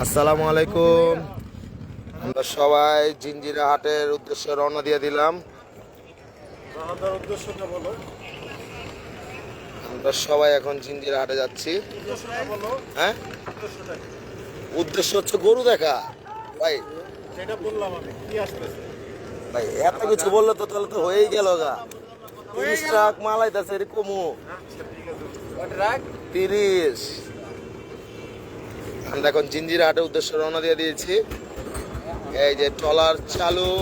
আসসালামু আলাইকুম। আমরা সবাই জিঞ্জিরা হাটের উদ্দেশ্যে রওনা দিয়ে দিলাম। আমরা সবাই এখন জিঞ্জিরা হাটে যাচ্ছি। হ্যাঁ, উদ্দেশ্য হচ্ছে গরু দেখা। ভাই ভাই এত কিছু বললে তো তাহলে তো হয়েই গেল গা। 30 ট্রাক মাল আইতাছে এরকমও 30। আমরা এখন জিঞ্জিরা হাটের উদ্দেশ্যে রওনা দিয়ে দিয়েছি। এই যে ট্রলার চালু,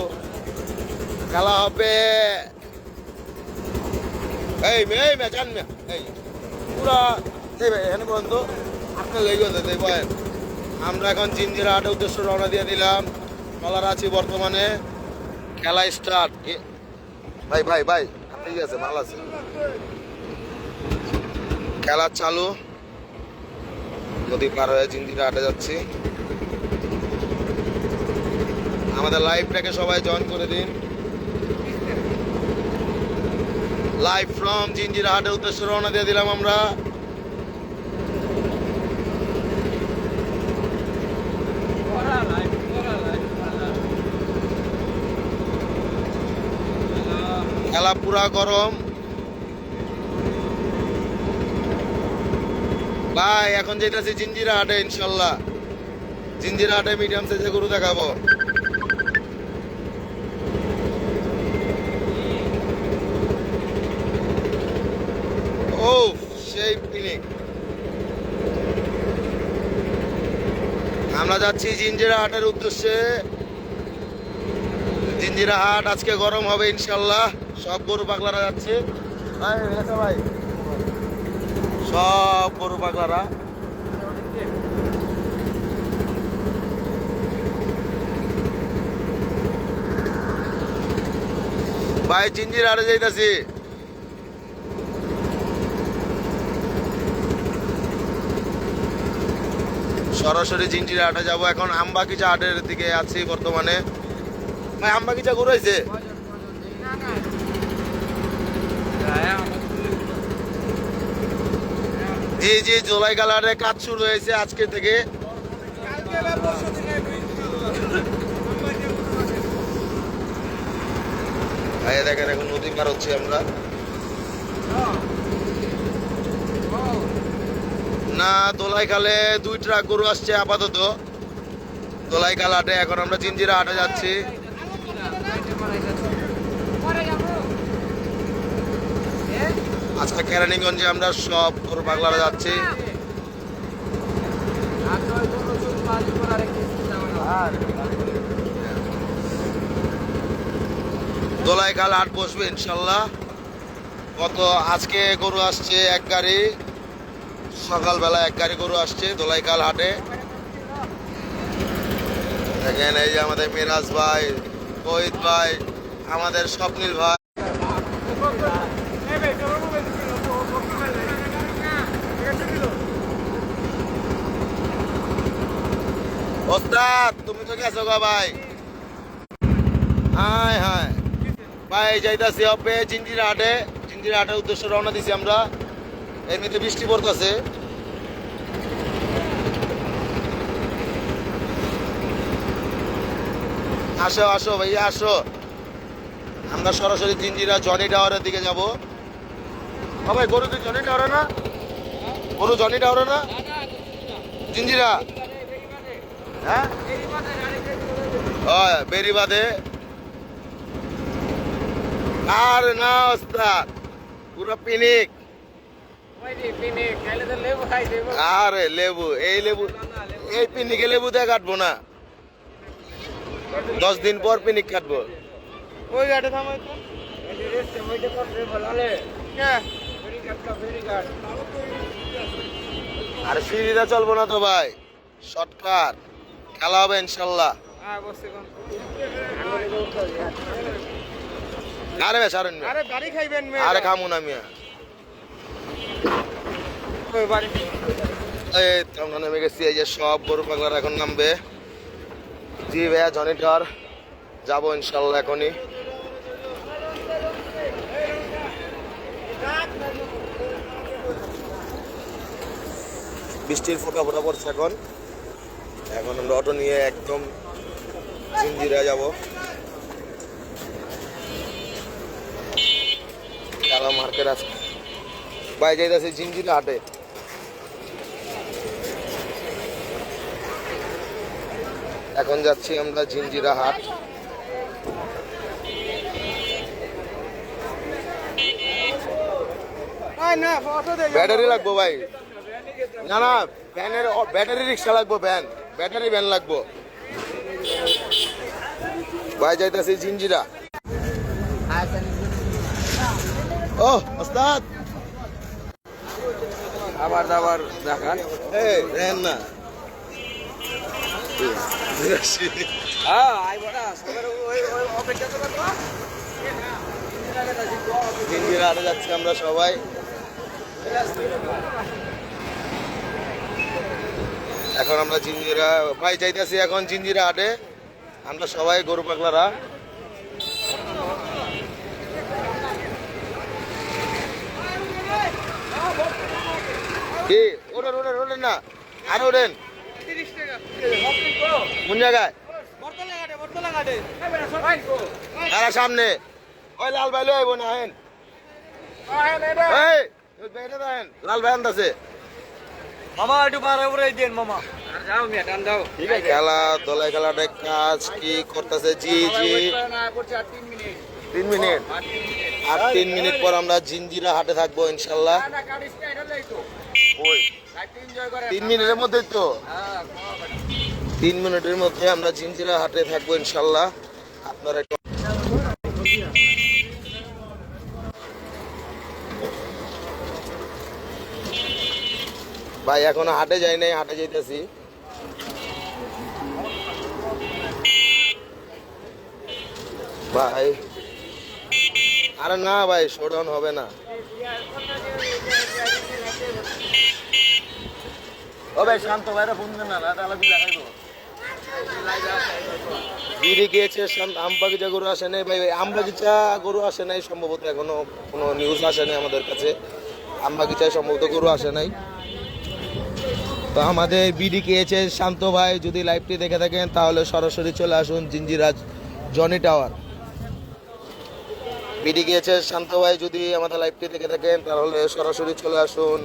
খেলা হবে। এই মে জান মে এই পুরা এই ভাই এখানে বন্ধ আপনি লেগে দেয় ভাই। আমরা এখন জিঞ্জিরা হাটের উদ্দেশ্যে রওনা দিয়ে দিলাম। ট্রলার আছি বর্তমানে, খেলা স্টার্ট। ভাই ভাই ভাই ঠিক আছে, ভালো আছে, খেলা চালু। নদী পার হয়ে জিঞ্জিরা হাটে যাচ্ছি। আমাদের লাইভটাকে সবাই জয়েন করে দিন। লাইভ ফ্রম জিঞ্জিরা হাটের উদ্দেশ্যে রওনা দিয়ে দিলাম আমরা। খেলা পুরা গরম ভাই। এখন যেটাছি জিঞ্জিরা হাটে, ইনশাল্লাহ জিঞ্জিরা হাটে মিডিয়াম সাইজের গরু দেখাবো। ও সেই পিনিক। আমরা যাচ্ছি জিঞ্জিরা হাটের উদ্দেশ্যে। জিঞ্জিরা হাট আজকে গরম হবে ইনশাল্লাহ। সব গরু পাগলারা যাচ্ছে ভাই, সব গরু পাগলারা। ভাই জিঞ্জিরা হাটে যাইতাছি। সরাসরি জিঞ্জিরা হাটে যাবো। এখন আমবাগিচা হাটের দিকে আছি বর্তমানে। ভাই আমবাগিচা গরু হয়েছে। জি জি, জুলাই কালারে কাজ শুরু হয়েছে আজকে থেকে। ভাই দেখেন এখন নদী পার হচ্ছি আমরা। না, দোলাই খালে 2 ট্রাক গরু আসছে আপাতত দোলাই খাল হাটে। এখন আমরা জিঞ্জিরা হাটে যাচ্ছি। আজকে কেরানীগঞ্জে আমরা সব গরু পাগলারা যাচ্ছি। দোলাই খাল হাট বসবে ইনশাল্লাহ। কত আজকে গরু আসছে এক গাড়ি, সকালবেলা এক গাড়ি গরু আসছে দোলাইখাল হাটে। দেখেন এই যে আমাদের মিরাজ ভাই, শহীদ ভাই, আমাদের স্বপ্নিল ভাই। ওস্তাদ তুমি তো গেছো গো ভাই। হায় হায় ভাই, যাইতাছি হবে জিঞ্জিরা হাটে। জিঞ্জিরা হাটের উদ্দেশ্যে রওনা দিছি আমরা। এমনিতে বৃষ্টি পড়তেছে। আসো আসো ভাইয়া আসো। আমরা সরাসরি জিঞ্জিরা জনি টাওয়ারের দিকে যাব। ভাই গরু কি জনি টাওয়ারে না? গরু জনি টাওয়ারে না? জিঞ্জিরা হ্যাঁ বেরিবাদে। আর না ওস্তাদ, পুরো পিনিক। আরে লেবু, এই লেবু, এই পিনিকে লেবু দিয়ে কাটবো না। 10 দিন পর পিনিক কাটবো। ওই গাড়ি থামাই তো। আরে সিঁড়িটা চলবো না তো ভাই, শর্টকাট খেলা হবে ইনশাল্লাহ। আরে ভাই সারেন, আরে গাড়ি খাইবেন, আরে খামু না মিয়া। আমরা নেমে গেছি। এই যে সব গরু পাগলারা এখন নামবে। জি ভাইয়া জনিটার যাবো ইনশাল্লাহ এখনই। বৃষ্টির ফোঁটা ফোঁটা পড়ছে এখন। এখন আমরা অটো নিয়ে একদম জিঞ্জিরা যাব। কালা মার্কেট আছে ভাই, যাইতেছে জিঞ্জিরা হাটে। এখন যাচ্ছি আমরা জিঞ্জিরা হাট। ব্যাটারি লাগবো ভাই, না না ভ্যানের ব্যাটারি রিক্সা লাগবো, ব্যাটারি ভ্যান লাগবো ভাই। যাইতেছি জিঞ্জিরা। ও ওস্তাদ আবার দাবার দেখান। এই দেন না জিঞ্জিরা হাটে যাচ্ছি আমরা সবাই। এখন আমরা জিঞ্জিরা ভাই যাইতেছি এখন জিঞ্জিরা হাটে আমরা সবাই, গরু পাগলারা। কি ওঠেন ওঠেন ওঠেন না, আর ওঠেন। কোন জায়গায়? তারা সামনে ওই লাল ভাই লইব না, হেন লাল ভাই আনতেছে মামা একটু পারে উড়াই দেন মামা। যাও মিয়া টান দাও। ঠিক আছে, খেলা দলাই খেলাটা কাজ কি করতেছে? জি জি 3 মিনিট, আর 3 মিনিট পর আমরা জিঞ্জিরা হাটে থাকবো ইনশাল্লাহ। ওই 3 মিনিটের মধ্যে তো 3 মিনিটের মধ্যে আমরা জিঞ্জিরা হাটে থাকবো ইনশাল্লাহ। আপনারা একটু ভাই এখনো হাটে যাই নাই, হাটে যাইতেছি। ভাই আরে না ভাই, শোডাউন হবে না। ও ভাই শান্ত ভাইরা ফোন দেন না, রাত আলাদা দেখাইবো। বিড়ি গিয়েছে আমবাগিচা গরু আসে নাই ভাই, আমবাগিচা গরু আসে নাই সম্ভবত, এখনো কোনো নিউজ আসে নাই আমাদের কাছে। আমবাগিচায় সম্ভবত গরু আসে নাই। তো আমাদের বিডি কেএইচে শান্ত ভাই যদি লাইভটি দেখে থাকেন তাহলে সরাসরি চলে আসুন জিঞ্জিরা জনি টাওয়ার। বিডি কেএইচে শান্ত ভাই যদি আমাদের লাইভটি দেখে থাকেন তাহলে সরাসরি চলে আসুন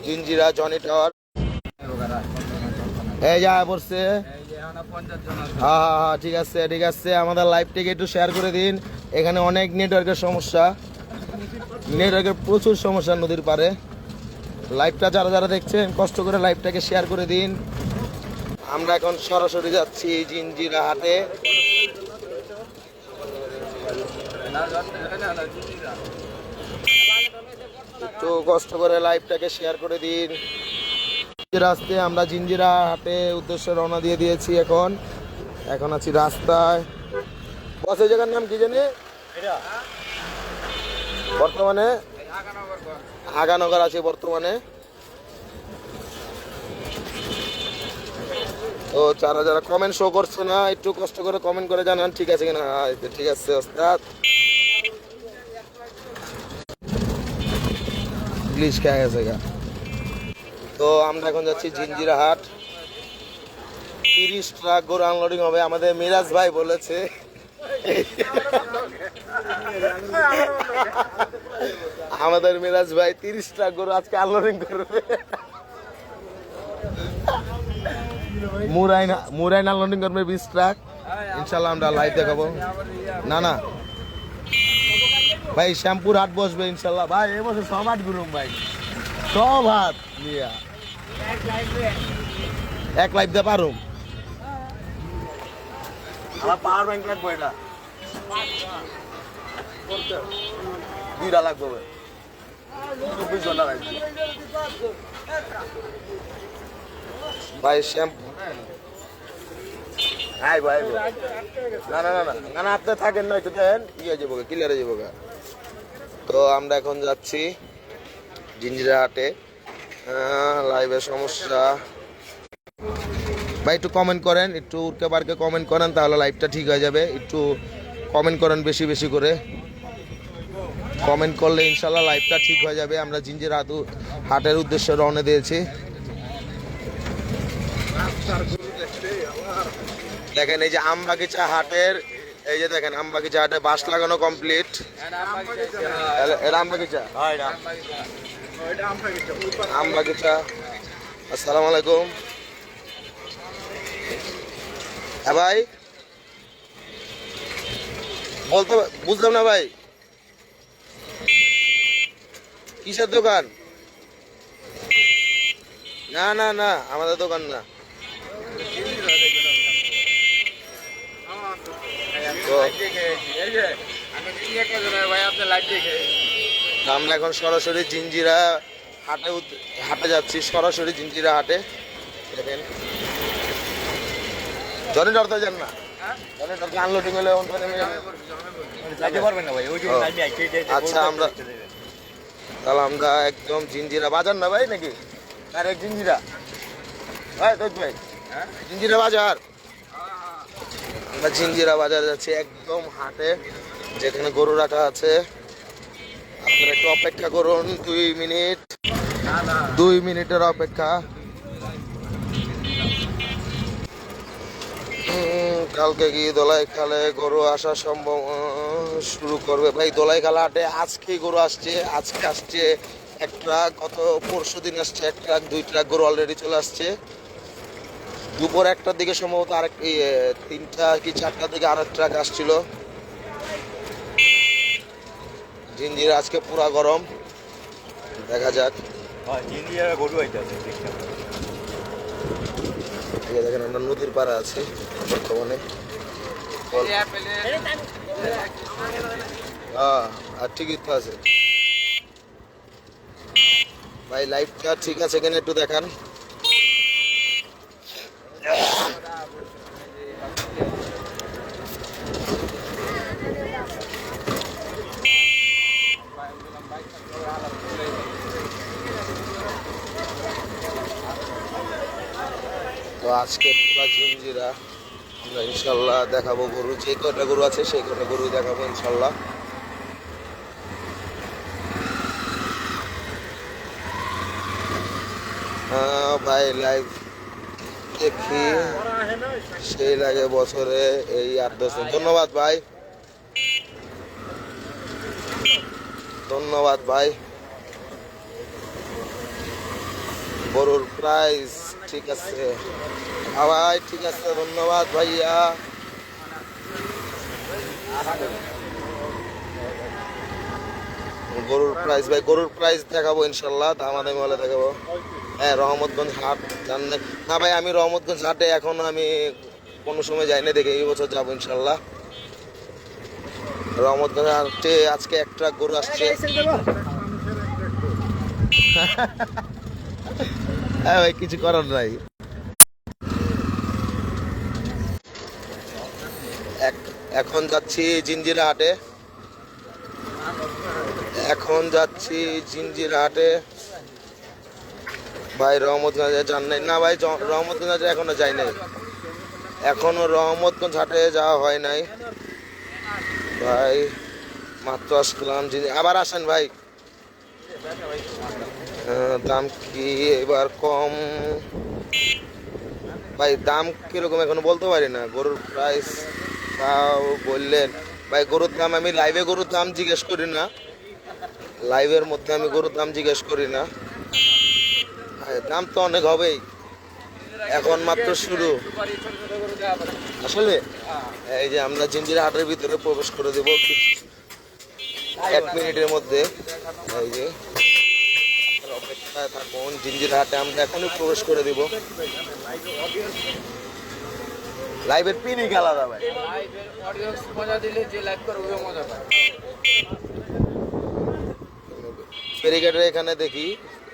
জিঞ্জিরা জনি টাওয়ার। এই যা পড়ছে, হ্যাঁ হ্যাঁ হ্যাঁ ঠিক আছে ঠিক আছে। আমাদের লাইভটিকে একটু শেয়ার করে দিন। এখানে অনেক নেটওয়ার্কের সমস্যা, নেটওয়ার্কের প্রচুর সমস্যা নদীর পাড়ে। লাইভটা যারা যারা দেখছেন কষ্ট করে লাইভটাকে শেয়ার করে দিন। আমরা এখন সরাসরি যাচ্ছি জিঞ্জিরা হাটে। একটু কষ্ট করে লাইভটাকে শেয়ার করে দিন। রাস্তায় আমরা জিঞ্জিরা হাটে উদ্দেশ্যে রওনা দিয়ে দিয়েছি। এখন আছি রাস্তায়। বস এই জায়গার নাম কি জানি বর্তমানে? আগানগর আছে বর্তমানে। ও যারা যারা কমেন্ট শো করছে না একটু কষ্ট করে কমেন্ট করে জানান ঠিক আছে কিনা। ঠিক আছে ওস্তাদ, ইংলিশ খেয়ে গেছে গা। তো আমরা এখন যাচ্ছি জিঞ্জিরা হাট। 30 ট্রাক গরু আনলোডিং হবে, আমাদের মিরাজ ভাই বলেছে। আমাদের মিরাজ ভাই 30 ট্রাক গরু আজকে আনলোডিং করবে। মুরাইন আনলোডিং করবে 20 ট্রাক ইনশাল্লাহ। আমরা লাইভ দেখাবো। না না ভাই শ্যামপুর হাট বসবে ইনশাল্লাহ ভাই। এই বছর সব হাট ঘুরুম ভাই, সব হাট নিয়া এক লাইভ দিয়ে পারুম। আমার পাওয়ার ব্যাংক লাগবো, এটা 2টা লাগবে 24 ঘন্টা লাগবে ভাই। শ্যাম্পু ভাই ভাই না না না না না আপনি থাকেন না, একটু দেন ইয়ে যাবো ক্লিয়ারে যাবো। তো আমরা এখন যাচ্ছি জিঞ্জিরা হাটে। লাইভের সমস্যা ভাই, একটু কমেন্ট করেন, একটু উড়কে পারকে কমেন্ট করেন তাহলে লাইভটা ঠিক হয়ে যাবে। একটু কমেন্ট করেন বেশি বেশি করে, কমেন্ট করলে ইনশাল্লাহ লাইভটা ঠিক হয়ে যাবে। আমরা জিঞ্জিরা হাটের উদ্দেশ্যে রওনা দিয়েছি। দেখেন এই যে আমবাগিচা হাটের, এই যে দেখেন আমবাগিচা হাটে বাঁশ লাগানো কমপ্লিট। এটা আমবাগিচা, আমবাগিচা। আসসালামু আলাইকুম। হ্যাঁ ভাই, বলতে বুঝলাম না ভাই, কিসের দোকান? না না না, আমাদের দোকান না। তো আমরা এখন সরাসরি জিঞ্জিরা হাটে হাটে যাচ্ছি, সরাসরি জিঞ্জিরা হাটে। দেখেন জনি ডরতে যান না, জনি ডরতে আনলোডিং হলে আচ্ছা আমরা তাহলে আমরা একদম জিঞ্জিরা বাজার না ভাই নাকি? আরে জিঞ্জিরা ভাই, তো ভাই জিঞ্জিরা বাজার, আমরা জিঞ্জিরা বাজার যাচ্ছি একদম হাটে, যেখানে গরু রাখা আছে। আপনারা একটু অপেক্ষা করুন, 2 মিনিটের অপেক্ষা। কালকে কি দোলাই খালে গরু আসা সম্ভব শুরু করবে ভাই? দোলাই খালা হাটে আজকেই গরু আসছে, আজকে আসছে এক ট্রাক, গত পরশু দিন আসছে এক ট্রাক, 2 ট্রাক গরু অলরেডি চলে আসছে। দুপুর 1টার দিকে সম্ভবত আরেক 3টা কি 4টার দিকে আরেক ট্রাক আসছিল। জিঞ্জিরা আজকে পুরা গরম, দেখা যাক। দেখেন আমরা নদীর পাড়ে আছি বর্তমানে। আর ঠিকই তো আছে ভাই, লাইভটা ঠিক আছে কিনা একটু দেখান। তো আজকে পুরো জিঞ্জিরা আমরা ইনশাল্লাহ দেখাবো গরু, যে কটা গরু আছে সেই কটা গরু দেখাবো ইনশাল্লাহ। ভাই লাইভ দেখি সেই লাগে বছরে এই 8-10 দিন। ধন্যবাদ ভাই, ধন্যবাদ ভাই। গরুর প্রাইস ঠিক আছে ভাই, ঠিক আছে, ধন্যবাদ ভাইয়া। গরুর প্রাইস ভাই, গরুর প্রাইস দেখাবো ইনশাল্লাহ, দামাদামি হলে দেখাবো। হ্যাঁ, রহমতগঞ্জ হাট জানেন না ভাই? আমি রহমতগঞ্জ হাটে এখন আমি কোনো সময় যাই না, দেখে এই বছর যাবো ইনশাল্লাহ। রহমতগঞ্জ হাটে আজকে এক ট্রাক গরু আসছে। হ্যাঁ ভাই, কিছু করার নাই। এখন যাচ্ছি জিঞ্জিরা হাটে, এখন যাচ্ছি জিঞ্জিরা হাটে ভাই। রহমতগঞ্জে যান নাই না ভাই? রহমতগঞ্জে এখনো যাই নাই, এখনো রহমতগঞ্জ হাটে যাওয়া হয় নাই ভাই, মাত্র আসলাম। আবার আসেন ভাই। দাম কি এবার কম ভাই? দাম কিরকম এখনো বলতে পারি না। গরুর প্রাইস তাও বললেন ভাই। গরুর দাম আমি লাইভে গরুর দাম জিজ্ঞেস করি না, লাইভের মধ্যে আমি গরুর দাম জিজ্ঞেস করি না। দাম তো অনেক হবেই, এখন মাত্র শুরু। আসলে এই যে আমরা জিঞ্জিরা হাটের ভিতরে প্রবেশ করে দেবো 1 মিনিটের মধ্যে। এই যে অপেক্ষায় থাকুন, জিঞ্জিরা হাটে আমরা এখনই প্রবেশ করে দিব। লাইভের পিনই আলাদা ভাই, ফেরিঘাটের এখানে দেখি,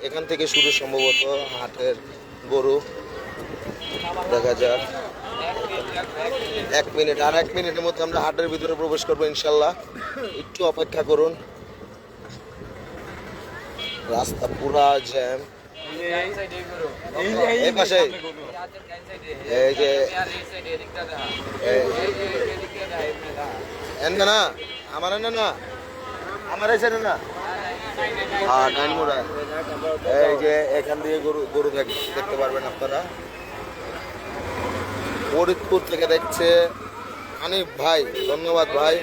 এখান থেকে শুরু সম্ভবত হাটের গরু। দেখা যাক 1 মিনিট, আর 1 মিনিটের মধ্যে আমরা হাটের ভিতরে প্রবেশ করবো ইনশাল্লাহ। একটু অপেক্ষা করুন, রাস্তা পুরা জ্যাম। এই পাশে এই যে না, আমার না, আমার এই সাইডে না। হ্যাঁ, ডাইনমোড়া। এই যে এখান দিয়ে গরু দেখতে পারবেন আপনারা। ফরিদপুর থেকে দেখছে আনিফ ভাই, ধন্যবাদ ভাই।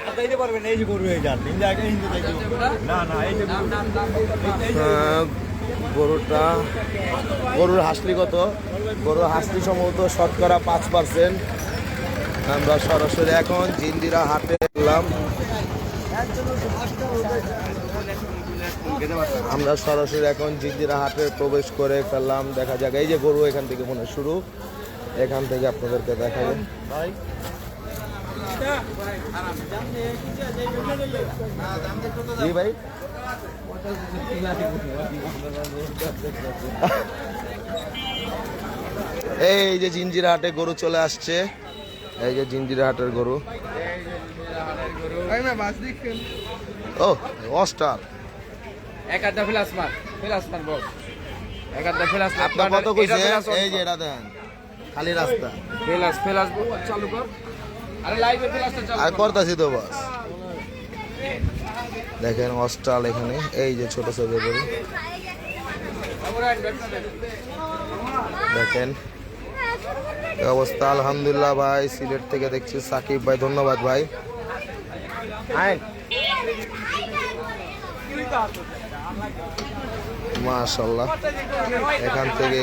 গরুটা গরুর হাসলি কত? গরুর হাসলি সম্ভবত শতকরা 5%। আমরা সরাসরি এখন জিন্দিরা হাটে এলাম। আমরা সরাসরি এখন জিন্দিরা হাটে প্রবেশ করে ফেললাম। দেখা যাক, এই যে গরু এখান থেকে মনে শুরু, এখান থেকে আপনাদেরকে দেখাবো। জি ভাই, এই যে জিঞ্জিরা হাটে গরু চলে আসছে। এই যে জিঞ্জিরা হাটের গরু। ও অস্টার আপনার কত কইছে? এই যে এটা দেন, খালি রাস্তা আর করতাছি তো বাস। দেখেন অস্ট্রাল এখানে, এই যে ছোট ছোট গরু দেখেন এই অবস্থা। আলহামদুলিল্লাহ ভাই, সিলেট থেকে দেখছি সাকিব ভাই, ধন্যবাদ ভাই। মাশাআল্লাহ, এখান থেকে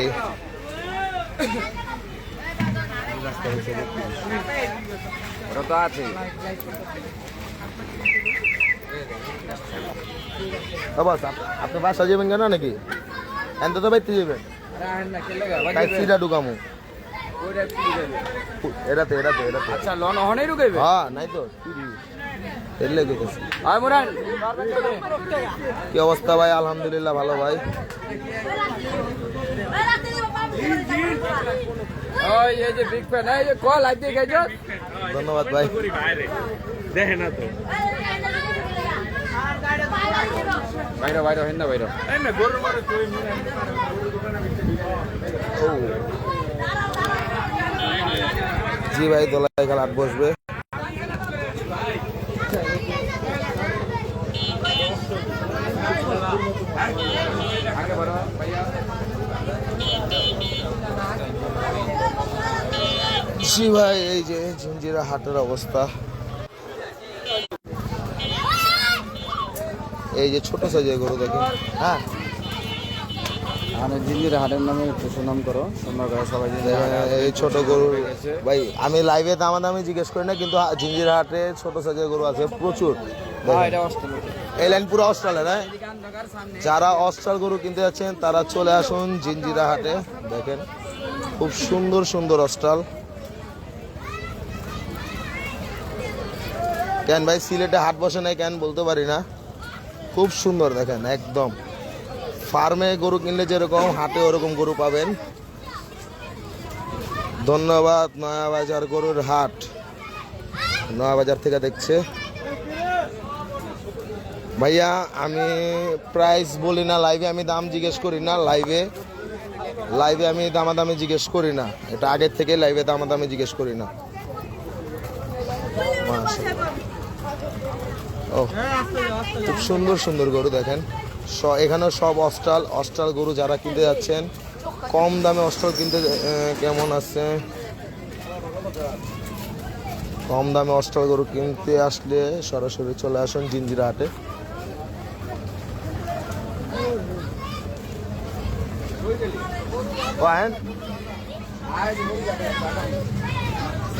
আপনি বাসা যাবেন কেন নাকি? এত তো বাইতে যাবেন, সিটা ঢুকামু এটাতে এটাতে এটাতে। আচ্ছা লন ওখানেই ঢুকাইবে? হ্যাঁ নাই তো এলে গেছে। কি অবস্থা ভাই? আলহামদুলিল্লাহ ভালো ভাই। ধন্যবাদ ভাই। বাইরে বাইরে হেন না বাইরে। জি ভাই, দোলাই খেলা বসবে। জি ভাই, এই যে জিঞ্জিরা হাটের অবস্থা। এই যে ছোট সাইজের গরু দেখেন। হ্যাঁ, জিঞ্জিরা হাটের নামে একটু সুনাম করো, সবাই এই ছোট গরু ভাই, আমি লাইভে দামাদামি জিজ্ঞেস করি না, কিন্তু জিঞ্জিরা হাটে ছোট সাইজের গরু আছে প্রচুর। এই লাইন পুরো অস্ট্রালের। হ্যাঁ, যারা অস্ট্রাল গরু কিনতে যাচ্ছেন তারা চলে আসুন জিঞ্জিরা হাটে। দেখেন খুব সুন্দর সুন্দর অস্ট্রাল। কেন ভাই সিলেটে হাট বসে নাই কেন বলতে পারি না, খুব সুন্দর দেখেন একদম। ফার্মে গরু কিনলে যেরকম হাটে ওরকম গরু পাবেন। ধন্যবাদ নয়াবাজার গরুর হাট, নয়াবাজার থেকে দেখছে ভাইয়া। আমি প্রাইস বলি না লাইভে, আমি দাম জিজ্ঞেস করি না লাইভে। লাইভে আমি দামাদামি জিজ্ঞেস করি না, এটা আগের থেকে লাইভে দামাদামি জিজ্ঞেস করি না। ও খুব সুন্দর সুন্দর গরু দেখেন। এখানেও সব অস্ট্রাল। অস্ট্রাল গরু যারা কিনতে যাচ্ছেন, কম দামে অস্ট্রাল কিনতে কেমন আছে, কম দামে অস্ট্রাল গরু কিনতে আসলে সরাসরি চলে আসুন জিঞ্জিরা হাটে।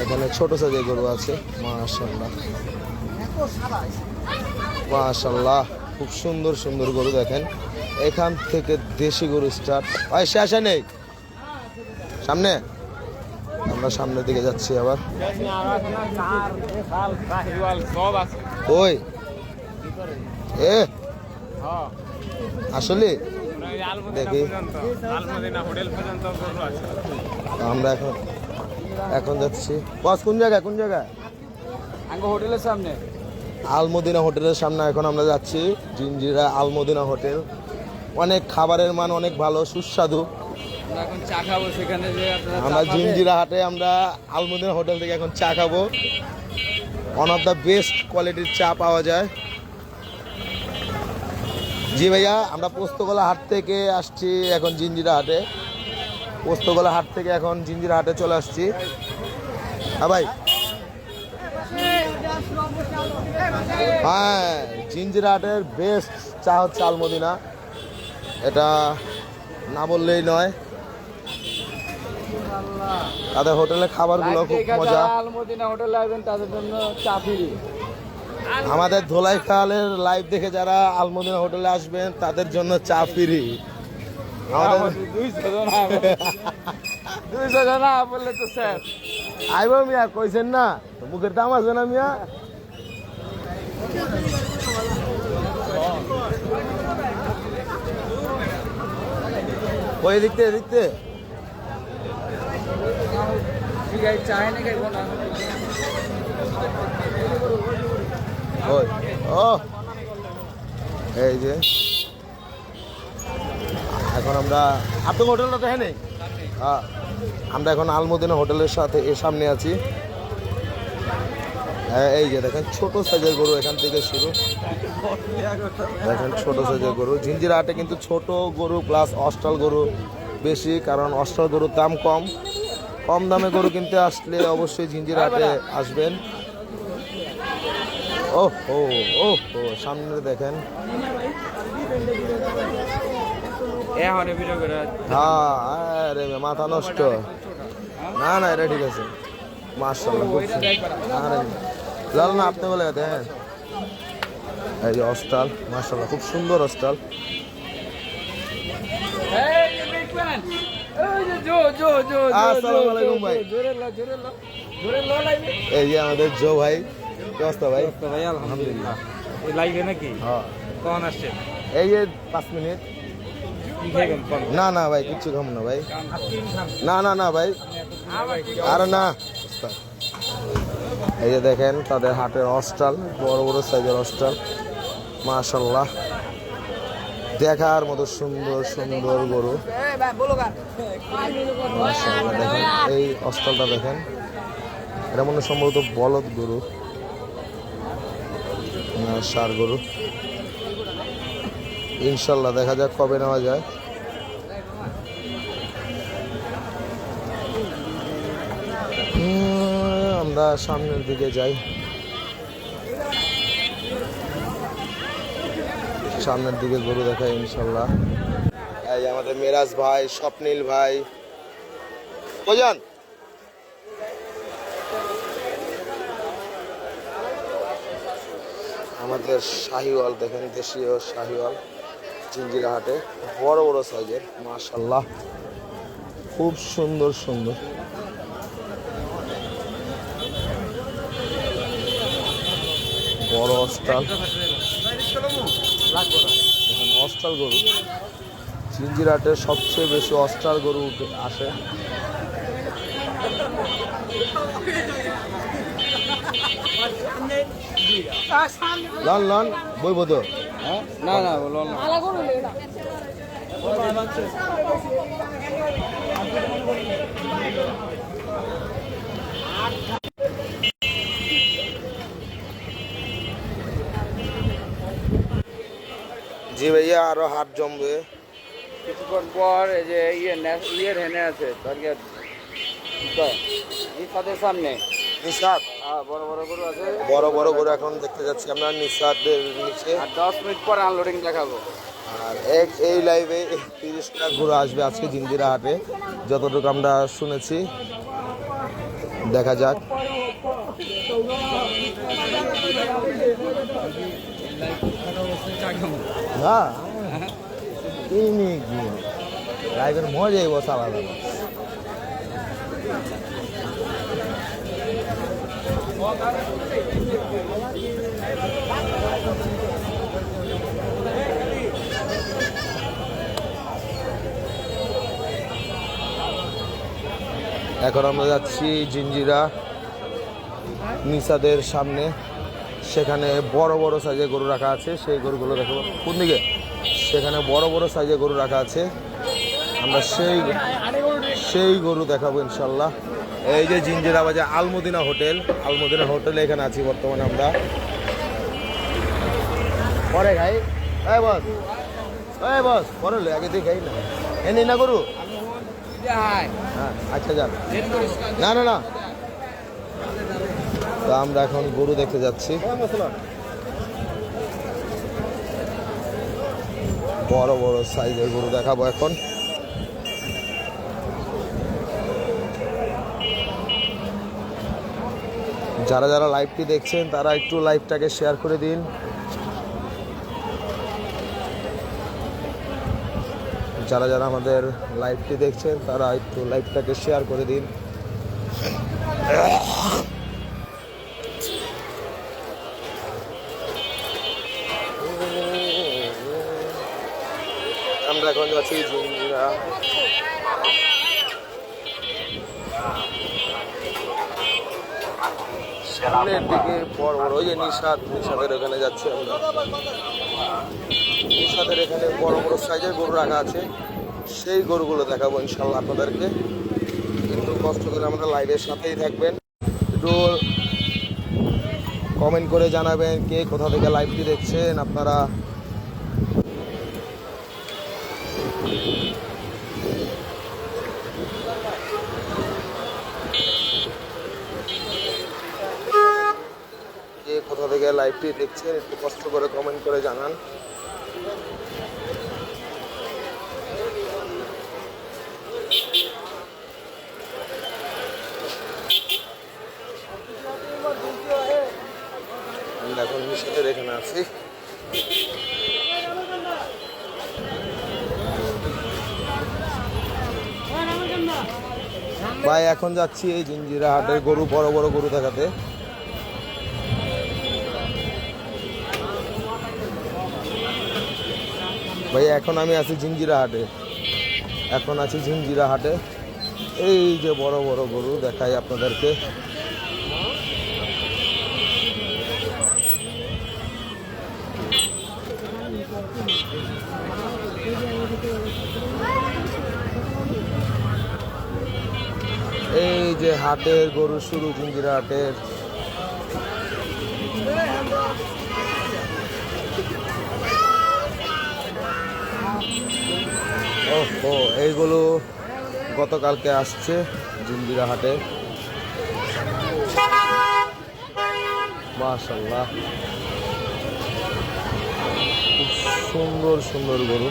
এখানে ছোট সাইজের গরু আছে। মাশাআল্লাহ মাশাআল্লাহ, খুব সুন্দর সুন্দর গরু দেখেন। এখান থেকে দেশি গরু স্টার্ট। ভাই শেষ নেই, সামনে আমরা সামনের দিকে যাচ্ছি আবার। ওই এ আসলে দেখি আমরা এখন এখন যাচ্ছি। বস কোন জায়গায় কোন জায়গায়? হোটেলের সামনে, আলমদিনা হোটেলের সামনে এখন আমরা যাচ্ছি। জিঞ্জিরা আলমদিনা হোটেল, অনেক খাবারের মান অনেক ভালো, সুস্বাদু। এখন চা খাবো সেখানে যে আমরা জিঞ্জিরা হাটে আমরা আলমদিনা হোটেল থেকে এখন চা খাবো। ওয়ান অফ দ্য বেস্ট কোয়ালিটির চা পাওয়া যায়। জি ভাইয়া, আমরা পোস্তগোলা হাট থেকে আসছি এখন জিঞ্জিরা হাটে। পোস্তগোলা হাট থেকে এখন জিঞ্জিরা হাটে চলে আসছি। হ্যাঁ ভাই, হ্যাঁ জিঞ্জিরাটের বেস্ট চা হচ্ছে আলমদিনা, এটা না বললেই নয়। তাদের হোটেলের খাবারগুলো খুব মজা। আলমদিনা হোটেলে আসবেন তাদের জন্য চা ফ্রি। আমাদের ধোলাই খালের লাইভ দেখে যারা আলমদিনা হোটেলে আসবেন তাদের জন্য চা ফ্রি। আমাদের 200 জন বললে তো স্যার আইব মিয়া, কইছেন না মুখের দাম আছে না মিয়া। ওই দেখতে দেখতে চায় না খাইব না। ওই ও এই যে এখন আমরা আপনার হোটেলটা দেখেন, হ্যাঁ আমরা এখন আলমদিনা হোটেলের সাথে এর সামনে আছি। হ্যাঁ এই যে দেখেন ছোট সাইজের গরু এখান থেকে শুরু, দেখেন ছোট সাইজের গরু। জিঞ্জিরা হাটে কিন্তু ছোট গরু প্লাস অস্টাল গরু বেশি, কারণ অস্টাল গরুর দাম কম। কম দামে গরু কিনতে আসলে অবশ্যই জিঞ্জিরা হাটে আসবেন। ও ও ও ও সামনে দেখেন, হ্যাঁ আরে মাথা নষ্ট। না না এটা ঠিক আছে, মাশাআল্লাহ খুব সুন্দর। লাল না আপনি বলে দেখেন, এই যে অস্টাল, মাশাআল্লাহ খুব সুন্দর অস্টাল। আসসালামু আলাইকুম ভাই। এই যে আমাদের জো ভাই, কি অবস্থা ভাই? ভাই আলহামদুলিল্লাহ। লাইভে নাকি? হ্যাঁ কখন আসছেন? এই যে 5 মিনিট। কি খাইবেন? না না ভাই কিচ্ছু খাবো না ভাই, না না না ভাই, আর না। এই যে দেখেন তাদের হাটের অস্টাল, বড় বড় সাইজের অস্টাল, মাশাআল্লাহ দেখার মতো সুন্দর সুন্দর গরু। মাশাআল্লাহ দেখেন এই অস্টালটা দেখেন, এটা মনে হয় সম্ভবত বলদ গরু না ষাঁড় গরু। ইনশাল্লাহ দেখা যাক কবে নেওয়া যায়। আমরা সামনের দিকে যাই, সামনের দিকে গরু দেখাই ইনশাল্লাহ। এই আমাদের মেরাজ ভাই, স্বপ্নীল ভাই, বোঝান আমাদের শাহিওয়াল দেখেন, দেশীয় শাহিওয়াল জিঞ্জিরা হাটে বড় বড় সাইজের, মাশাআল্লাহ খুব সুন্দর সুন্দর। বড় অস্টাল, এখন অস্টাল গরু জিঞ্জিরা হাটে সবচেয়ে বেশি অস্টাল গরু আসে। লন লন বইব তো, না না বলো না। জি ভাইয়া আরো হাট জমবে কিছুক্ষণ পর। এই যে ইয়ের হেনে আছে তাদের সামনে নিসাদ, বড় বড় গরু আছে। বড় বড় গরু এখন দেখতে যাচ্ছি আমরা নিসাদের নিচে। আর 10 মিনিট পর আনলোডিং দেখাবো। আর এই লাইভে 30টা গরু আসবে আজকে জিঞ্জিরা হাটে, যতটুকু আমরা শুনেছি। দেখা যাক। হ্যাঁ লাইভের মজাই বসা আলাদা। এখন আমরা যাচ্ছি জিঞ্জিরা নিসাদের সামনে, সেখানে বড় বড় সাইজের গরু রাখা আছে, সেই গরুগুলো দেখাবো। কোন দিকে? সেখানে বড় বড় সাইজের গরু রাখা আছে, আমরা সেই গরু দেখাবো ইনশাল্লাহ। এই যে জিঞ্জিরা বাজার আলমদিনা হোটেল, আলমদিনা হোটেলে এখানে আছি বর্তমানে আমরা। পরে খাই বস, বস পরে আগে দিয়ে খাই না, এনে না গরু। হ্যাঁ আচ্ছা যান, না না না তো আমরা এখন গরু দেখতে যাচ্ছি। বড় বড় সাইজের গরু দেখাবো এখন। যারা যারা লাইভটি দেখছেন তারা একটু লাইভটাকে শেয়ার করে দিন। যারা যারা আমাদের লাইভটি দেখছেন তারা একটু লাইভটাকে শেয়ার করে দিন। আমরা এখন যাচ্ছি জিঞ্জিরা। সামনের দিকে বড় বড় ওই যে নিশাদের ওখানে যাচ্ছি আমরা। নিশাদের এখানে বড় বড় সাইজের গরু রাখা আছে, সেই গরুগুলো দেখাবো ইনশাল্লাহ আপনাদেরকে। একটু কষ্ট করে আমাদের লাইভের সাথেই থাকবেন, একটু কমেন্ট করে জানাবেন কে কোথা থেকে লাইভটি দেখছেন আপনারা। কে কোথা থেকে লাইভটি দেখছেন একটু কষ্ট করে কমেন্ট করে জানান। এখন নিষেধের এখানে আছি। ভাই এখন যাচ্ছি এই জিঞ্জিরা হাটের গরু, বড় বড় গরু দেখাতে। ভাই এখন আমি আছি জিঞ্জিরা হাটে, এখন আছি জিঞ্জিরা হাটে। এই যে বড় বড় গরু দেখাই আপনাদেরকে। এই যে হাটের গরু শুরু, জিঞ্জিরা হাটের। ও এইগুলো গতকালকে আসছে জিঞ্জিরা হাটে। মাশাআল্লাহ খুব সুন্দর সুন্দর গরু।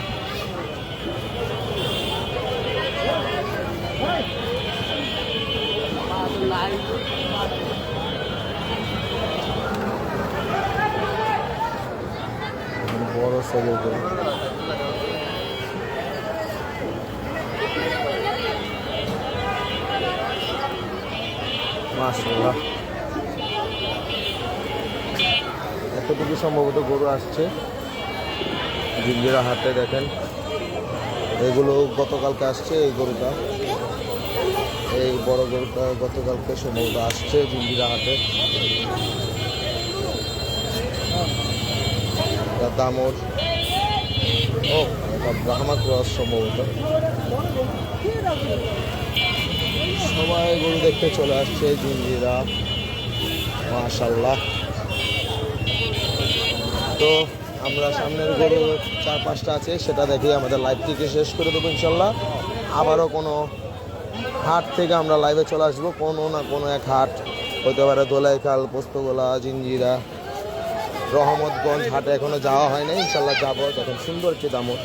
বড় সাইজের গরু। মাশাআল্লাহ এতটুকু সম্ভবত গরু আসছে জিঞ্জিরা হাটে। দেখেন এগুলো গতকালকে আসছে, এই গরুটা, এই বড় গরুটা গতকালকে সম্ভবত আসছে জিঞ্জিরা হাটে। দামর ও এটা ব্রাহ্মা ক্রস সম্ভবত। সবাই গরু দেখতে চলে আসছে জিঞ্জিরা। মাশাআল্লাহ। তো আমরা সামনের গরু 4-5টা আছে, সেটা দেখে আমাদের লাইভটিকে শেষ করে দেবো ইনশাল্লাহ। আবারও কোনো হাট থেকে আমরা লাইভে চলে আসবো, কোনো না কোনো এক হাট হতে পারে, দোলাইখাল, পোস্তগোলা, জিঞ্জিরা, রহমতগঞ্জ হাটে এখনো যাওয়া হয় না, ইনশাল্লাহ যাবো যখন সুন্দর একটি দামর।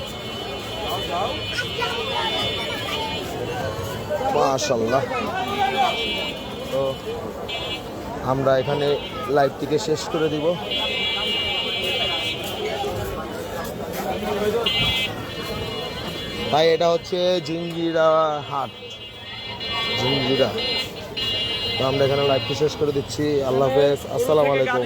মাশাআল্লাহ। তো আমরা এখানে লাইভটিকে শেষ করে দিব। ভাই এটা হচ্ছে জিঞ্জিরা হাট, জিঞ্জিরা। তো আমরা এখানে লাইভটি শেষ করে দিচ্ছি। আল্লাহ হাফেজ, আসসালামু আলাইকুম।